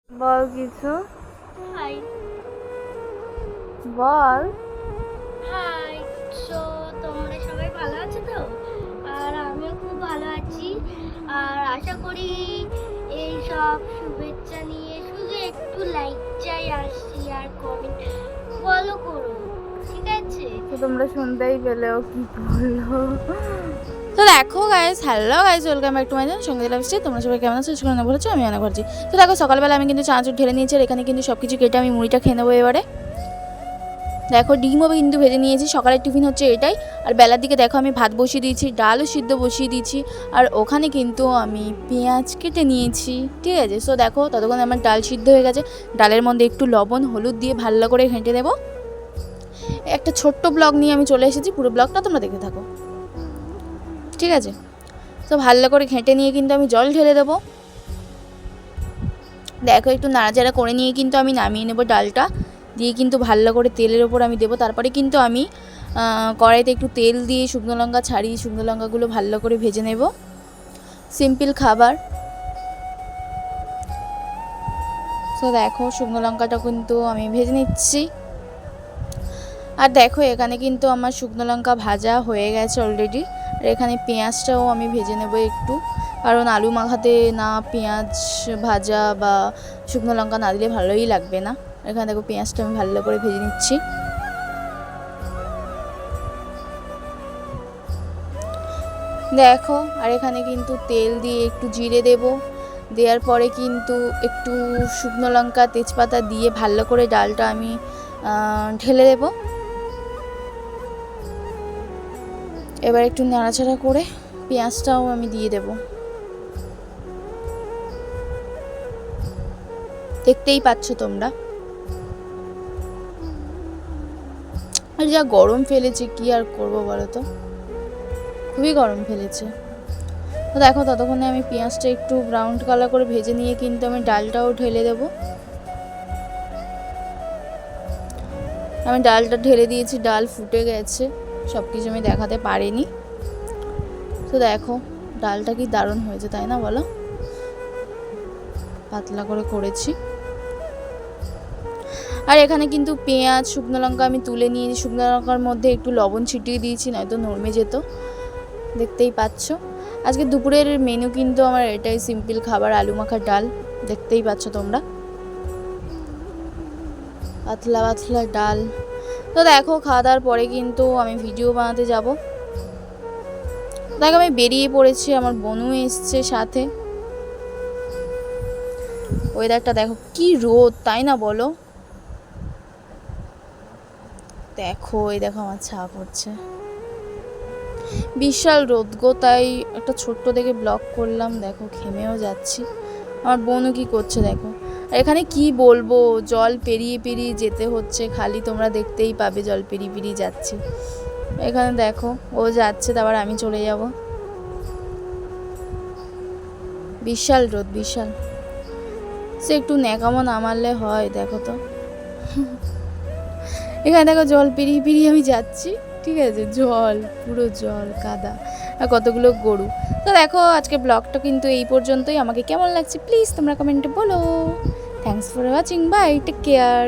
বল কিছু। হাই। বল। High. So তোমরা সবাই ভালো আছো তো? আর আমিও খুব ভালো আছি। আর আশা করি এই সব শুভেচ্ছা নিয়ে শুধু একটু লাইক চাই আর শেয়ার কমেন্ট ফলো করো, ঠিক আছে? তো তোমরা শুনতেই পেলেও কি বললো। তো দেখো guys, hello guys, welcome back to my channel Sangeeta lifestyle. তোমরা সবাই কেমন আছো? সেখানে বলেছো আমি অনেক ভালো আছি। তো দেখো, সকালবেলা আমি কিন্তু চানাচুর ঢেলে নিয়েছি, আর এখানে কিন্তু সব কিছু কেটে আমি মুড়িটা খেয়ে নেবো এবারে। দেখো, ডিমও কিন্তু ভেজে নিয়েছি, সকালের টিফিন হচ্ছে এটাই। আর বেলার দিকে দেখো আমি ভাত বসিয়ে দিয়েছি, ডালও সিদ্ধ বসিয়ে দিয়েছি, আর ওখানে কিন্তু আমি পেঁয়াজ কেটে নিয়েছি, ঠিক আছে? সো দেখো, ততক্ষণ আমার ডাল সিদ্ধ হয়ে গেছে। ডালের মধ্যে একটু লবণ হলুদ দিয়ে ভালো করে ঘেঁটে দেবো। একটা ছোট্ট ব্লগ নিয়ে আমি চলে এসেছি, পুরো ব্লগটা তোমরা দেখে থাকো, ঠিক আছে? তো ভালো করে ঘেঁটে নিয়ে কিন্তু আমি জল ঢেলে দেবো। দেখো, একটু নাড়াচাড়া করে নিয়ে কিন্তু আমি নামিয়ে নেবো ডালটা দিয়ে, কিন্তু ভালো করে তেলের ওপর আমি দেবো। তারপরে কিন্তু আমি কড়াইতে একটু তেল দিয়ে শুকনো লঙ্কা ছাড়িয়ে শুকনো লঙ্কাগুলো ভালো করে ভেজে নেব। সিম্পল খাবার। তো দেখো, শুকনো লঙ্কাটা কিন্তু আমি ভেজে নিচ্ছি। আর দেখো, এখানে কিন্তু আমার শুকনো লঙ্কা ভাজা হয়ে গেছে অলরেডি। আর এখানে পেঁয়াজটাও আমি ভেজে নেব একটু, কারণ আলু মাখাতে না পেঁয়াজ ভাজা বা শুকনো লঙ্কা না দিলে ভালোই লাগবে না। এখানে দেখো, পেঁয়াজটা আমি ভালো করে ভেজে নিচ্ছি। দেখো, আর এখানে কিন্তু তেল দিয়ে একটু জিরে দেব, দেওয়ার পরে কিন্তু একটু শুকনো লঙ্কা তেজপাতা দিয়ে ভালো করে ডালটা আমি ঢেলে দেবো। এবার একটু নাড়াচাড়া করে পেঁয়াজটাও আমি দিয়ে দেব। দেখতেই পাচ্ছ তোমরা। আর যা গরম ফেলেছে, কি আর করবো বলো তো, খুবই গরম ফেলেছে। তো দেখো, ততক্ষণে আমি পেঁয়াজটা একটু ব্রাউন কালার করে ভেজে নিয়ে কিন্তু আমি ডালটাও ঢেলে দেব। আমি ডালটা ঢেলে দিয়েছি, ডাল ফুটে গেছে, সব কিছু আমি দেখাতে পারিনি। তো দেখো, ডালটা কি দারুণ হয়েছে, তাই না বলো? পাতলা করে করেছি। আর এখানে কিন্তু পেঁয়াজ শুকনো লঙ্কা আমি তুলে নিয়েছি, শুকনো লঙ্কার মধ্যে একটু লবণ ছিটিয়ে দিয়েছি, নয়তো নরমে যেত। দেখতেই পাচ্ছ, আজকে দুপুরের মেনু কিন্তু আমার এটাই, সিম্পল খাবার, আলু মাখা ডাল। দেখতেই পাচ্ছ তোমরা, পাতলা পাতলা ডাল। তো দেখো, খাওয়া দাওয়ার পরে কিন্তু আমি ভিডিও বানাতে যাব। দেখো, আমি বেরিয়ে পড়েছি, আমার বোনও এসছে সাথে। ওয়েদারটা দেখো কি রোদ, তাই না বলো? দেখো, এই দেখো আমার ছা পড়ছে, বিশাল রোদ গো। তাই একটা ছোট্ট দেখে ব্লগ করলাম। দেখো, ঘেমেও যাচ্ছি। আমার বোনও কি করছে দেখো। আর এখানে কি বলবো, জল পেরিয়ে পেরিয়ে যেতে হচ্ছে, খালি তোমরা দেখতেই পাবে জল পেরিয়ে পেরিয়ে যাচ্ছি। এখানে দেখো, ও যাচ্ছে, তারপর আমি চলে যাব। বিশাল রোদ, বিশাল। সে একটু ন্যাকামো না মারলে হয়, দেখো তো। এখানে দেখো, জল পেরিয়ে পেরিয়ে আমি যাচ্ছি, ঠিক আছে? জল, পুরো জল, কাদা, আর কতগুলো গরু। তো দেখো, আজকে ব্লগটা কিন্তু এই পর্যন্তই। আমাকে কেমন লাগছে প্লিজ তোমরা কমেন্টে বলো। Thanks for watching, bye, take care.